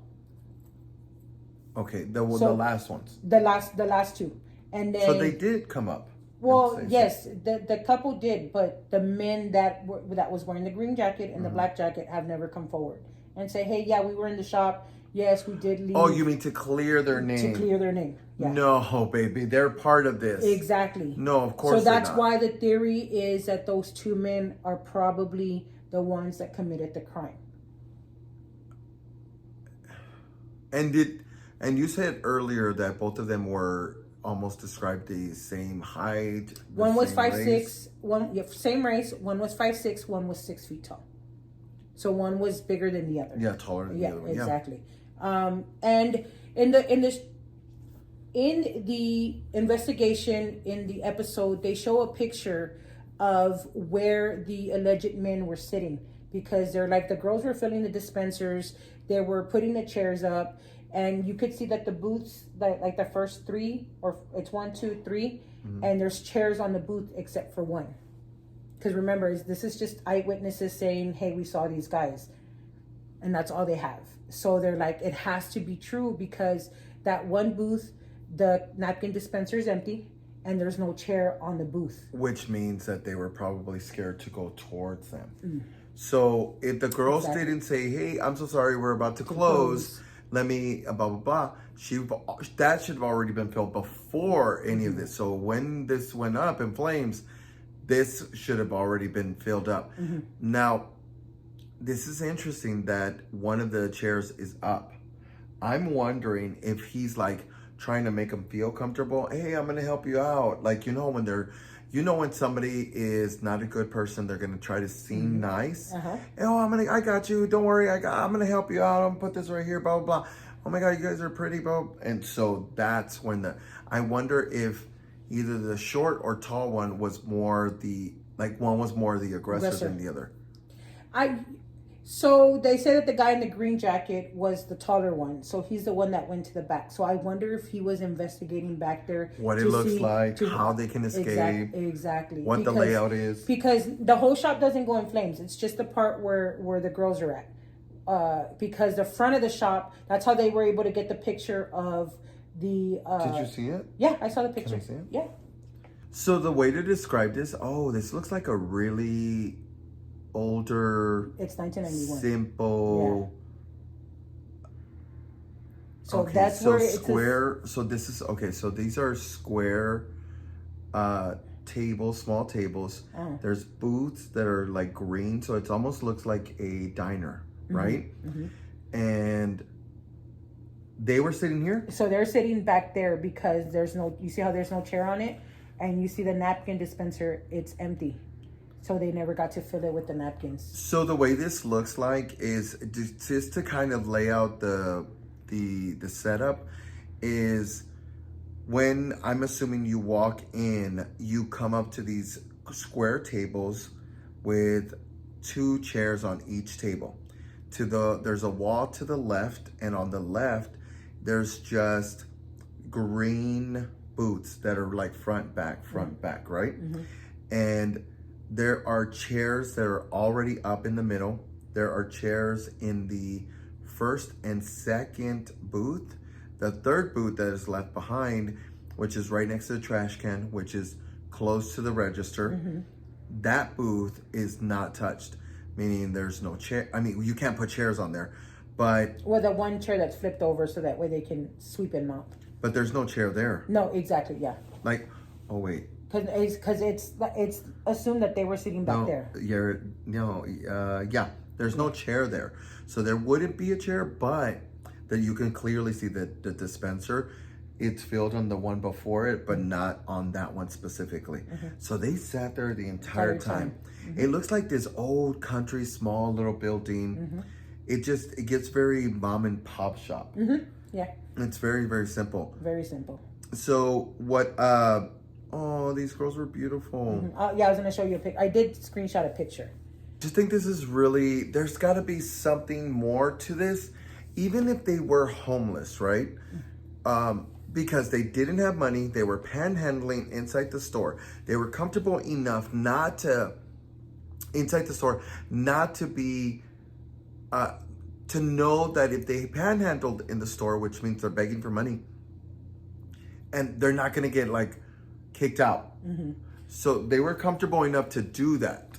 Okay, the last ones. The last two. And then, so they did come up. well, yes, the couple did, but the men that was wearing the green jacket and the black jacket have never come forward and say, hey, yeah, we were in the shop. Yes, we did leave. Oh, you mean to clear their name? To clear their name. Yeah. No, baby, they're part of this. Exactly. No, of course. So that's not. why the theory is that those two men are probably the ones that committed the crime. And you said earlier that both of them were almost described the same height. One was 5'6". Same race. One was 5'6", one was 6 feet tall. So one was bigger than the other. Yeah, taller than the other one. Exactly. And in the investigation, in the episode, they show a picture of where the alleged men were sitting, because they're like, the girls were filling the dispensers, they were putting the chairs up, and you could see that the booths, like the first three, or it's 1, 2, 3, and there's chairs on the booth except for one. Because remember, this is just eyewitnesses saying, hey, we saw these guys. And that's all they have. So they're like, it has to be true, because that one booth, the napkin dispenser is empty and there's no chair on the booth. Which means that they were probably scared to go towards them. So if the girls didn't say, hey, I'm so sorry, we're about to close, let me, blah, blah, blah, that should have already been filled before any of this. So when this went up in flames, this should have already been filled up. Now, this is interesting that one of the chairs is up. I'm wondering if he's like trying to make them feel comfortable. Hey, I'm going to help you out. Like, when somebody is not a good person, they're going to try to seem nice. Oh, I got you. Don't worry. I'm going to help you out. I'm going to put this right here, blah, blah, blah. Oh my God, you guys are pretty, bro. And so that's when I wonder if either the short or tall one was more one was more the aggressor than the other. So they say that the guy in the green jacket was the taller one. So he's the one that went to the back. So I wonder if he was investigating back there. What it looks like, how they can escape. Exactly. What the layout is. Because the whole shop doesn't go in flames. It's just the part where the girls are at. Because the front of the shop, that's how they were able to get the picture of the... Did you see it? Yeah, I saw the picture. Can I see it? Yeah. So the way to describe this, this looks like a really older, it's 1991. simple. Yeah. So that's where it's square. So this is okay. So these are square tables, small tables. There's booths that are like green, so it almost looks like a diner, right? And they were sitting here. So they're sitting back there because you see how there's no chair on it, and you see the napkin dispenser, it's empty. So they never got to fill it with the napkins. So the way this looks like is just to kind of lay out the setup is when I'm assuming you walk in, you come up to these square tables with 2 chairs on each table. There's a wall to the left, and on the left there's just green booths that are like front back, right? And There are chairs that are already up in the middle. There are chairs in the first and second booth. The third booth that is left behind, which is right next to the trash can, which is close to the register, that booth is not touched, meaning there's no chair. I mean, you can't put chairs on there, but... Well, the one chair that's flipped over so that way they can sweep and mop. But there's no chair there. No, exactly, yeah. Like, oh wait. Because it's assumed that they were sitting back there. Yeah, there's no chair there. So there wouldn't be a chair, but that you can clearly see the dispenser. It's filled on the one before it, but not on that one specifically. So they sat there the entire time. It looks like this old country, small little building. It gets very mom and pop shop. Yeah. It's very, very simple. Very simple. So what, oh, these girls were beautiful. Yeah, I was going to show you a pic. I did screenshot a picture. I just think this is really, there's got to be something more to this, even if they were homeless, right? Because they didn't have money. They were panhandling inside the store. They were comfortable enough inside the store, not to be, to know that if they panhandled in the store, which means they're begging for money, and they're not going to get like kicked out. So they were comfortable enough to do that.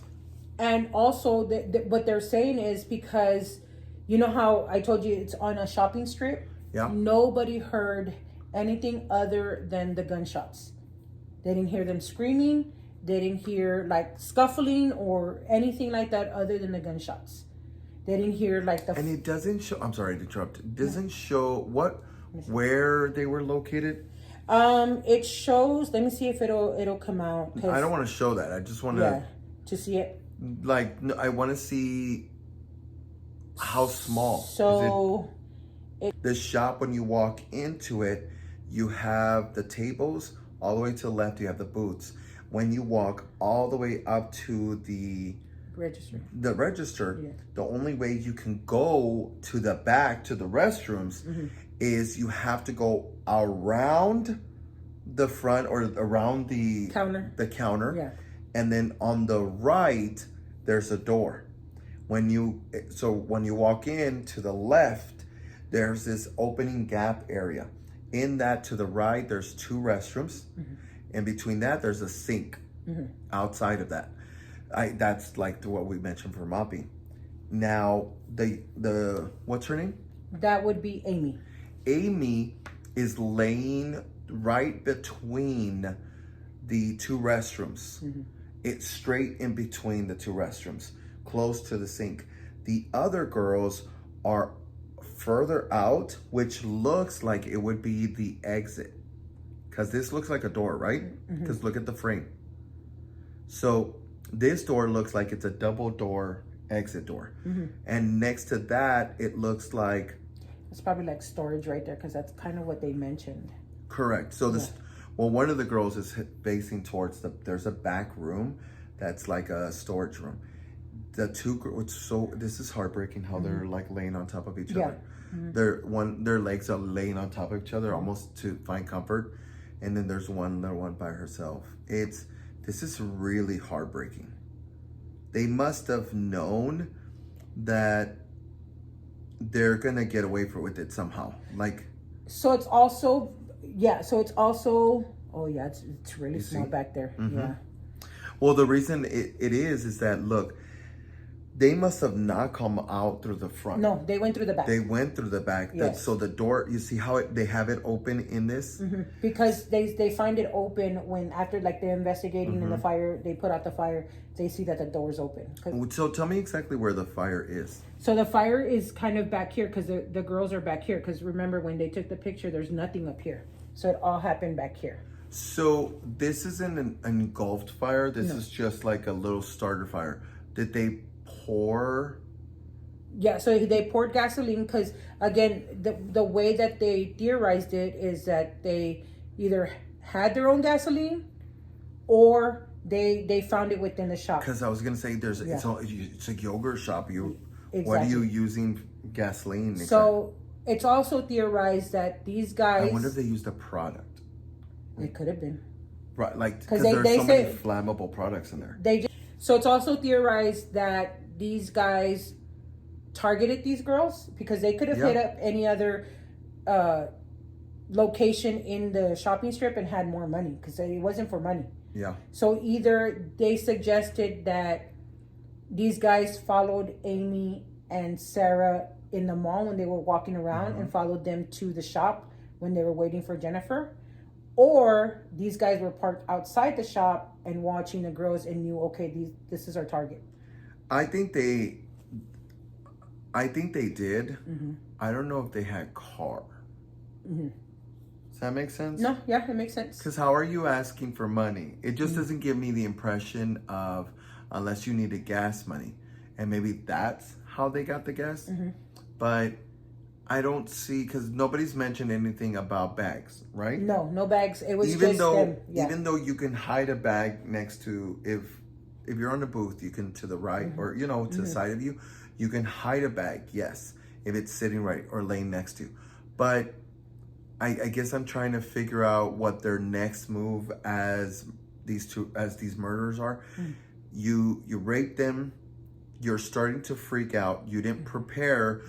And also what they're saying is because, you know how I told you it's on a shopping strip? Yeah. Nobody heard anything other than the gunshots. They didn't hear them screaming. They didn't hear like scuffling or anything like that other than the gunshots. They didn't hear like the... And it doesn't show, I'm sorry to interrupt. It doesn't show where they were located. It shows, let me see if it'll come out. I don't want to show that. I just want to see it. Like, no, I want to see how small. So the shop, when you walk into it, you have the tables. All the way to the left, you have the booths. When you walk all the way up to the register, the only way you can go to the back, to the restrooms, is you have to go around the front or around the counter. Yeah. And then on the right, there's a door. When you walk in to the left, there's this opening gap area. In that, to the right, there's 2 restrooms. And between that, there's a sink. Outside of that, that's like what we mentioned for mopping. Now, the what's her name? That would be Amy. Amy is laying right between the 2 restrooms. It's straight in between the 2 restrooms, close to the sink. The other girls are further out, which looks like it would be the exit. Because this looks like a door, right? Because look at the frame. So this door looks like it's a double door exit door. And next to that, it looks like... It's probably like storage right there, because that's kind of what they mentioned. Correct. So this... Well, one of the girls is facing towards there's a back room that's like a storage room. The 2 girls, so this is heartbreaking how they're like laying on top of each other. Their legs are laying on top of each other almost to find comfort. And then there's one by herself. This is really heartbreaking. They must have known that they're gonna get away with it somehow. Like, so it's also... Yeah, so it's also... Oh, yeah, it's really small back there. Yeah. Well, the reason it is that, look, they must have not come out through the front. No, they went through the back. They went through the back. Yes. So the door, you see how they have it open in this? Because they find it open when, after like they're investigating in the fire, they put out the fire, they see that the door's open. So tell me exactly where the fire is. So the fire is kind of back here because the girls are back here. Because remember, when they took the picture, there's nothing up here. So it all happened back here. So this isn't an engulfed fire. This is just like a little starter fire. Did they pour? Yeah, so they poured gasoline because, again, the way that they theorized it is that they either had their own gasoline or they found it within the shop. Because I was going to say, it's a yogurt shop. Exactly. What are you using gasoline? So it's also theorized that these guys... I wonder if they used a product. It could have been. Right, like, because there's so many flammable products in there. So it's also theorized that these guys targeted these girls because they could have hit up any other location in the shopping strip and had more money because it wasn't for money. Yeah. So either they suggested that these guys followed Amy and Sarah in the mall when they were walking around and followed them to the shop when they were waiting for Jennifer, or these guys were parked outside the shop and watching the girls and knew, okay, this is our target. I think they did. I don't know if they had car. Does that make sense? No, yeah, it makes sense. Because how are you asking for money? It just doesn't give me the impression of unless you needed gas money. And maybe that's how they got the gas. But I don't see, because nobody's mentioned anything about bags, right? No bags. It was even just though them. Yeah. even though you can hide a bag next to, if you're on the booth, you can to the right or to the side of you, you can hide a bag. Yes, if it's sitting right or laying next to you. But I guess I'm trying to figure out what their next move as these murderers are. You rape them. You're starting to freak out. You didn't prepare.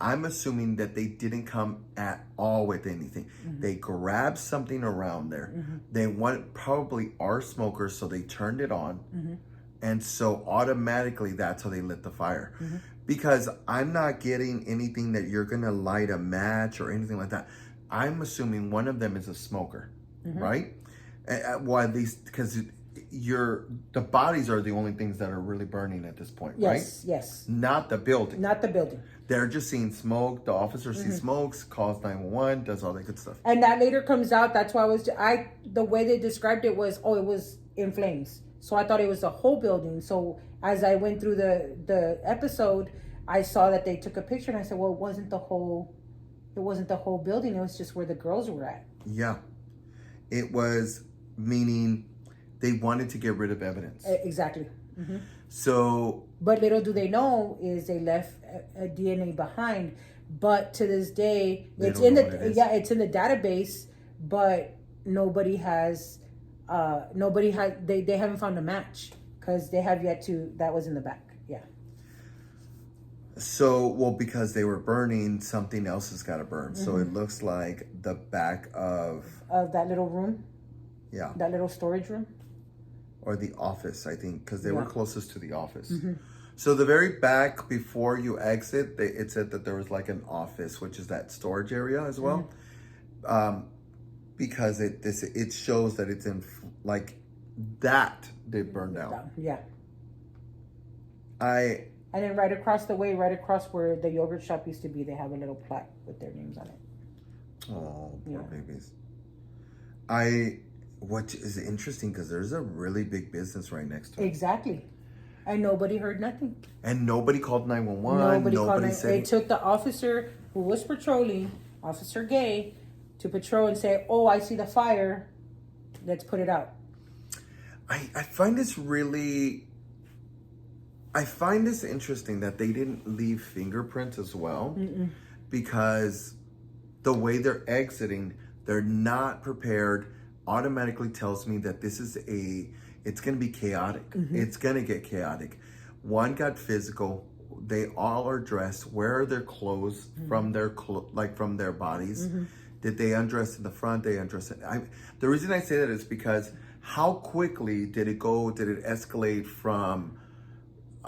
I'm assuming that they didn't come at all with anything. They grabbed something around there. They probably are smokers, so they turned it on. And so automatically that's how they lit the fire. Because I'm not getting anything that you're going to light a match or anything like that. I'm assuming one of them is a smoker, right? Well, at least because the bodies are the only things that are really burning at this point, right? Yes. Not the building. Not the building. They're just seeing smoke. The officer sees smokes, calls 911, does all that good stuff. And that later comes out. That's why the way they described it was, it was in flames. So I thought it was the whole building. So as I went through the episode, I saw that they took a picture and I said, well, it wasn't the whole building. It was just where the girls were at. Yeah. It was, meaning they wanted to get rid of evidence. Exactly. So. But little do they know is they left a DNA behind. But to this day, it's in the database, but nobody has they haven't found a match because they have yet to. That was in the back. Yeah. So, well, because they were burning, something else has got to burn. So it looks like the back of that little room. Yeah. That little storage room. Or the office, I think, because they were closest to the office. So the very back before you exit, it said that there was like an office, which is that storage area as well. Because it shows that it's in like that did burn down. Yeah. And then right across where the yogurt shop used to be, they have a little plaque with their names on it. Oh, poor babies. What is interesting, because there's a really big business right next to it. Exactly. And nobody heard nothing. And nobody called 911. Nobody said. They took the officer who was patrolling, Officer Gay, to patrol and say, oh, I see the fire. Let's put it out. I find this interesting that they didn't leave fingerprints as well. Because the way they're exiting, they're not prepared. Automatically tells me that this is it's going to be chaotic. It's going to get chaotic. One got physical. They all are dressed. Where are their clothes from from their bodies? Did they undress in the front? They undress it. The reason I say that is because how quickly did it go? Did it escalate from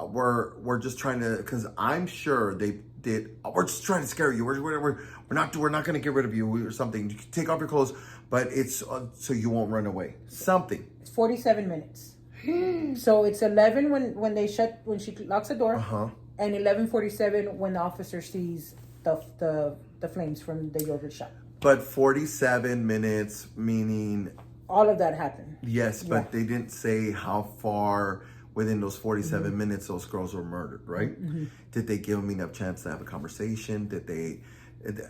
we're just trying to, because I'm sure they did, we're just trying to scare you. We're not going to get rid of you or something. You can take off your clothes, but it's so you won't run away. Something. It's 47 minutes. So it's 11 when she locks the door, and 11:47 when the officer sees the flames from the yogurt shop. But 47 minutes, meaning all of that happened. Yes, but they didn't say how far within those 47 minutes those girls were murdered, right? Did they give them enough chance to have a conversation? Did they?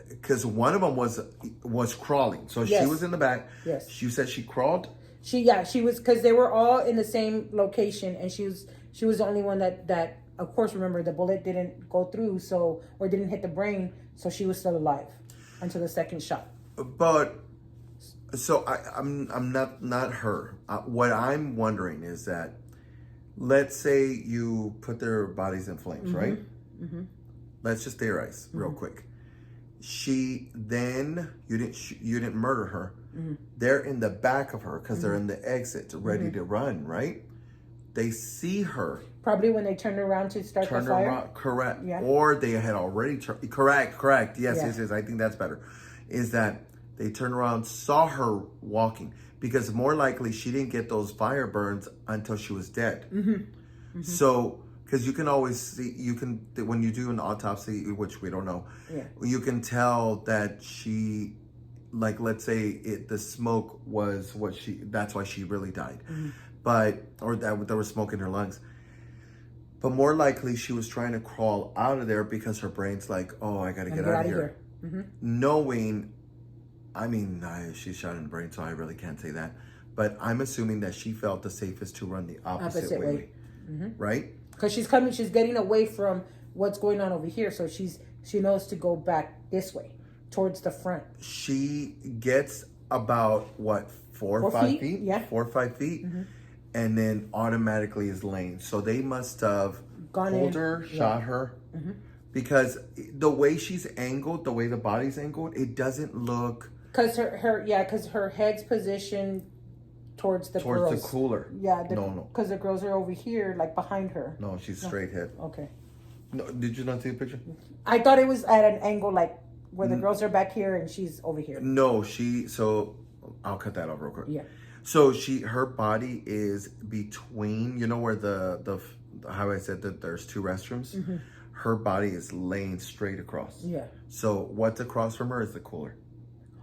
Because one of them was crawling, so she was in the back. Yes, she said she crawled. She was, because they were all in the same location, and she was the only one that of course, remember, the bullet didn't go through, or didn't hit the brain, so she was still alive until the second shot. But so I'm not her. What I'm wondering is that let's say you put their bodies in flames, right? Let's just theorize real quick. She then you didn't murder her. They're in the back of her because they're in the exit, ready to run, right? They see her. Probably when they turned around to start the fire. Around, correct. Yeah. Or they had already turned. Correct. Yes, Yeah. yes. I think that's better. Is that they turned around, saw her walking, because more likely she didn't get those fire burns until she was dead. So, because you can always see, when you do an autopsy, which we don't know, you can tell that she, like, let's say the smoke was that's why she really died. Or that there was smoke in her lungs. But more likely she was trying to crawl out of there because her brain's like, oh, I got to get out of here. Knowing, she's shot in the brain, so I really can't say that. But I'm assuming that she felt the safest to run the opposite way. Right? Because she's getting away from what's going on over here. So she knows to go back this way, towards the front. She gets about, 4 or 5 feet? Yeah. 4 or 5 feet. And then automatically is laying. So they must have pulled her, shot her. Because the way she's angled, the way the body's angled, it doesn't look... Because her head's positioned towards the cooler. Yeah. No. Because the girls are over here, like behind her. No, she's straight head. Okay. No, did you not see the picture? I thought it was at an angle, like where the girls are back here and she's over here. No, so I'll cut that off real quick. Yeah. So her body is between, where the how I said that there's 2 restrooms. Her body is laying straight across. Yeah. So what's across from her is the cooler.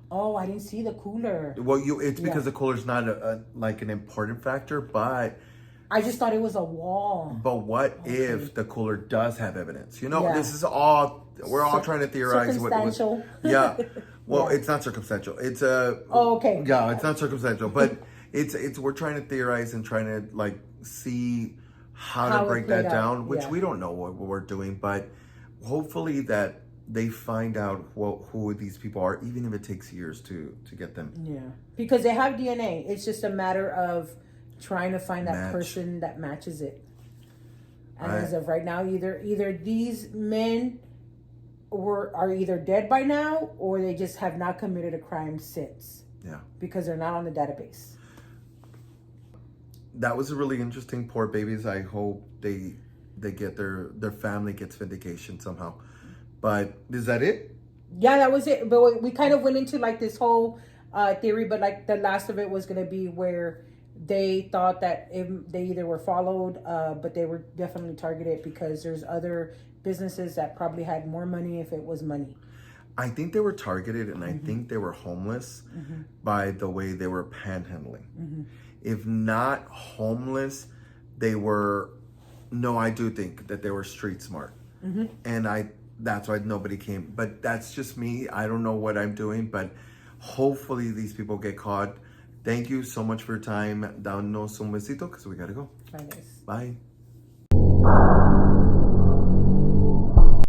Oh, I didn't see the cooler. Well, it's because the cooler's not like an important factor, but I just thought it was a wall. But what if the cooler does have evidence? This is all we're all trying to theorize. Circumstantial. Yeah. Well, it's not circumstantial. It's okay. Yeah, it's not circumstantial, but it's we're trying to theorize and trying to like see how to break that down, which we don't know what we're doing, but hopefully that they find out who these people are, even if it takes years to get them. Yeah, because they have DNA. It's just a matter of trying to find that person that matches it. And as of right now, either these men are either dead by now, or they just have not committed a crime since. Yeah, because they're not on the database. That was a really interesting. Poor babies. I hope they get their family gets vindication somehow. But is that it? Yeah, that was it. But we kind of went into like this whole theory, but like the last of it was going to be where they thought that they either were followed, but they were definitely targeted because there's other businesses that probably had more money if it was money. I think they were targeted, and I think they were homeless by the way they were panhandling. If not homeless, they were... No, I do think that they were street smart. And that's why nobody came. But that's just me. I don't know what I'm doing, but hopefully these people get caught. Thank you so much for your time. Danos un besito, because we got to go. Bye, guys. Bye.